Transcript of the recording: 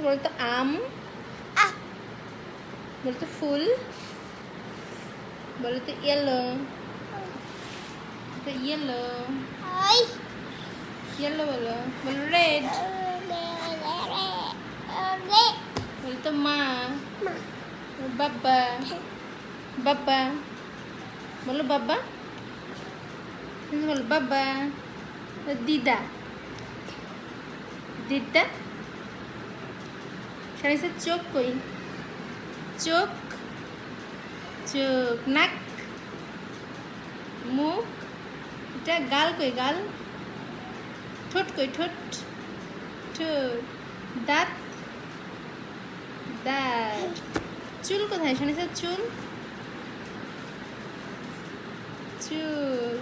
বলতো আম, বলতো ফুল, বলতো ইয়েলো, ইয়েলো, ইয়েলো বলো, বলো রেড, বলতো মা, বাবা, বাবা, বলো বাবা, বলো বাবা, দিদা, দিদা, শাড়িতে চোখ কই, চোখ, চোখ, নাক, মুখ, এটা গাল কই, গাল, ঠোঁট কই, ঠোঁট, ঠোঁট, দাঁত, দাঁত, চুল কোথায় শানিসা, চুল, চুল,